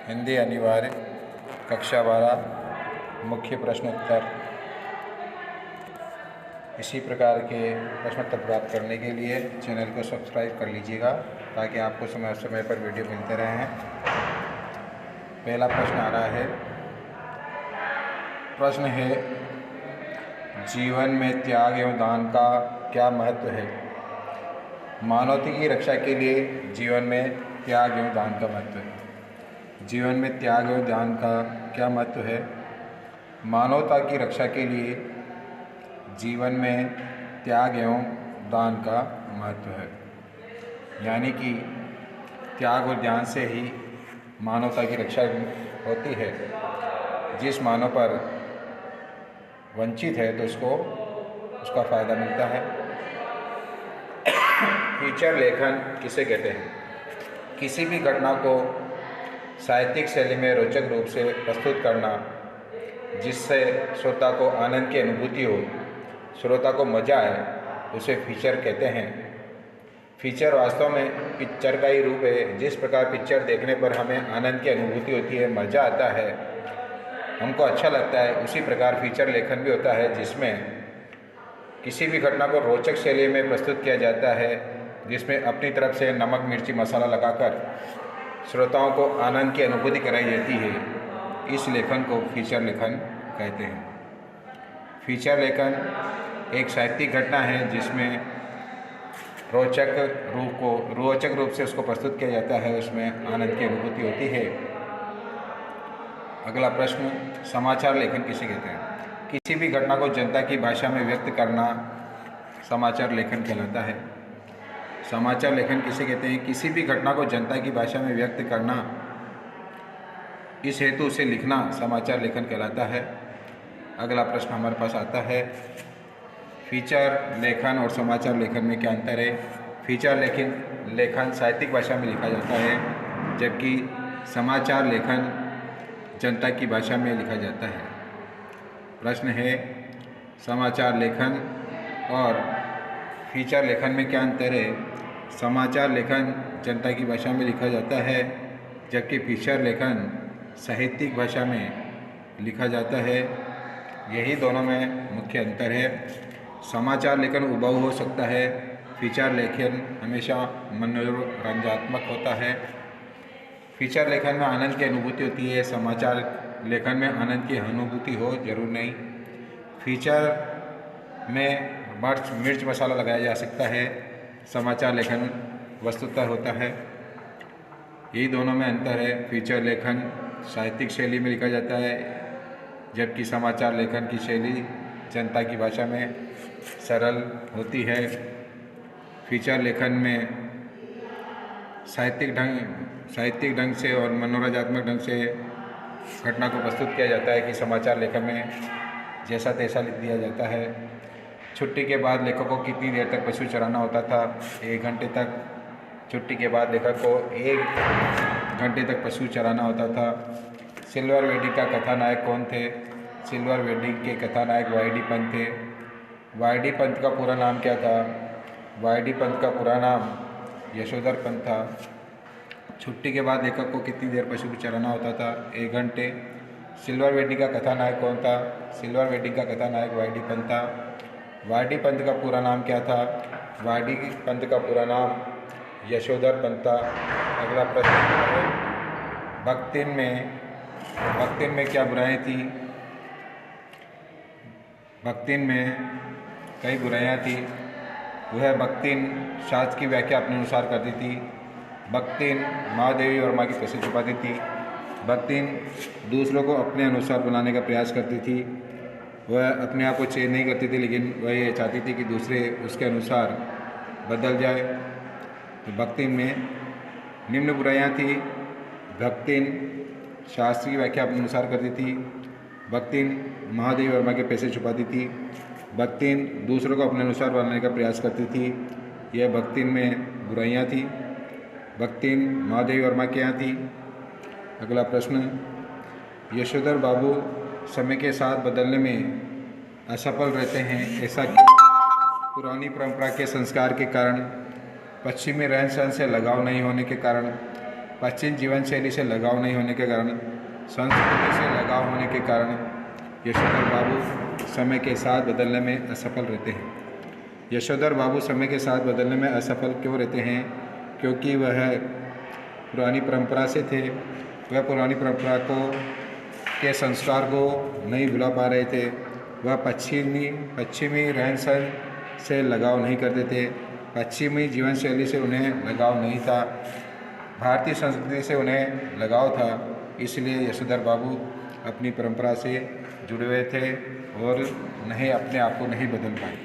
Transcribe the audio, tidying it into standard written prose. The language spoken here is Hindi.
हिंदी अनिवार्य कक्षा 12 मुख्य प्रश्नोत्तर। इसी प्रकार के प्रश्नोत्तर प्राप्त करने के लिए चैनल को सब्सक्राइब कर लीजिएगा ताकि आपको समय समय पर वीडियो मिलते रहें। पहला प्रश्न आ रहा है। प्रश्न है, जीवन में त्याग एवं दान का क्या महत्व है? मानवता की रक्षा के लिए जीवन में त्याग एवं दान का महत्व है। जीवन में त्याग एवं दान का क्या महत्व है? मानवता की रक्षा के लिए जीवन में त्याग एवं दान का महत्व है। यानी कि त्याग और दान से ही मानवता की रक्षा होती है। जिस मानव पर वंचित है तो उसका फ़ायदा मिलता है। फीचर लेखन किसे कहते हैं? किसी भी घटना को साहित्यिक शैली में रोचक रूप से प्रस्तुत करना, जिससे श्रोता को आनंद की अनुभूति हो, श्रोता को मजा आए, उसे फीचर कहते हैं। फीचर वास्तव में पिक्चर का ही रूप है। जिस प्रकार पिक्चर देखने पर हमें आनंद की अनुभूति होती है, मज़ा आता है, हमको अच्छा लगता है, उसी प्रकार फीचर लेखन भी होता है, जिसमें किसी भी घटना को रोचक शैली में प्रस्तुत किया जाता है, जिसमें अपनी तरफ से नमक मिर्ची मसाला लगाकर श्रोताओं को आनंद की अनुभूति कराई जाती है। इस लेखन को फीचर लेखन कहते हैं। फीचर लेखन एक साहित्यिक घटना है जिसमें रोचक रूप से उसको प्रस्तुत किया जाता है, उसमें आनंद की अनुभूति होती है। अगला प्रश्न, समाचार लेखन किसे कहते हैं? किसी भी घटना को जनता की भाषा में व्यक्त करना समाचार लेखन कहलाता है। समाचार लेखन किसे कहते हैं? किसी भी घटना को जनता की भाषा में व्यक्त करना, इस हेतु उसे लिखना समाचार लेखन कहलाता है। अगला प्रश्न हमारे पास आता है, फीचर लेखन और समाचार लेखन में क्या अंतर है? फीचर लेखन साहित्यिक भाषा में लिखा जाता है, जबकि समाचार लेखन जनता की भाषा में लिखा जाता है। प्रश्न है, समाचार लेखन और फीचर लेखन में क्या अंतर है? समाचार लेखन जनता की भाषा में लिखा जाता है, जबकि फीचर लेखन साहित्यिक भाषा में लिखा जाता है। यही दोनों में मुख्य अंतर है। समाचार लेखन उबाऊ हो सकता है, फीचर लेखन हमेशा मनोरंजनात्मक होता है। फीचर लेखन में आनंद की अनुभूति होती है, समाचार लेखन में आनंद की अनुभूति हो जरूर नहीं। फीचर में मिर्च मसाला लगाया जा सकता है, समाचार लेखन वस्तुतः होता है। यही दोनों में अंतर है। फीचर लेखन साहित्यिक शैली में लिखा जाता है, जबकि समाचार लेखन की शैली जनता की भाषा में सरल होती है। फीचर लेखन में साहित्यिक ढंग से और मनोरंजनात्मक ढंग से घटना को प्रस्तुत किया जाता है कि समाचार लेखन में जैसा तैसा लिख दिया जाता है। छुट्टी के बाद लेखक को कितनी देर तक पशु चराना होता था? 1 घंटे तक। छुट्टी के बाद लेखक को 1 घंटे तक पशु चराना होता था। सिल्वर वेडिंग का कथानायक कौन थे? सिल्वर वेडिंग के कथानायक वाई डी पंत थे। वाई डी पंत का पूरा नाम क्या था? वाई डी पंत का पूरा नाम यशोधर पंत था। छुट्टी के बाद लेखक को कितनी देर पशु को चराना होता था? 1 घंटे। सिल्वर वेडिंग का कथानायक कौन था? सिल्वर वेडिंग का कथानायक वाई डी पंत था। वाई डी पंत का पूरा नाम क्या था? वाई डी पंत का पूरा नाम यशोधर पंत था। अगला प्रश्न है, भक्तिन में क्या बुराइयाँ थी? भक्तिन में कई बुराइयाँ थी। वह भक्तिन शास्त्र की व्याख्या अपने अनुसार करती थी। भक्तिन महादेवी वर्मा की पैसे छुपाती थी। भक्तिन दूसरों को अपने अनुसार बनाने का प्रयास करती थी। वह अपने आप को चेंज नहीं करती थी, लेकिन वह ये चाहती थी कि दूसरे उसके अनुसार बदल जाए। तो भक्तिन में निम्न बुराइयाँ थी। भक्तिन शास्त्र की व्याख्या अपने अनुसार करती थी। भक्तिन महादेवी वर्मा के पैसे छुपाती थी। भक्तिन दूसरों को अपने अनुसार बनाने का प्रयास करती थी। यह भक्तिन में बुराइयाँ थी। भक्तिन महादेवी वर्मा के यहाँ थी। अगला प्रश्न, यशोधर बाबू समय के साथ बदलने में असफल रहते हैं, ऐसा क्यों? पुरानी परंपरा के संस्कार के कारण, पश्चिमी रहन सहन से लगाव नहीं होने के कारण, पश्चिम जीवन शैली से लगाव नहीं होने के कारण, संस्कृति से लगाव होने के कारण यशोधर बाबू समय के साथ बदलने में असफल रहते हैं। यशोधर बाबू समय के साथ बदलने में असफल क्यों रहते हैं? क्योंकि वह पुरानी परंपरा से थे। वह पुरानी परंपरा के संस्कार को नहीं भुला पा रहे थे। वह पश्चिमी रहन सहन से लगाव नहीं करते थे। पश्चिमी जीवन शैली से उन्हें लगाव नहीं था। भारतीय संस्कृति से उन्हें लगाव था। इसलिए यशोधर बाबू अपनी परंपरा से जुड़े हुए थे और अपने आप को नहीं बदल पाए।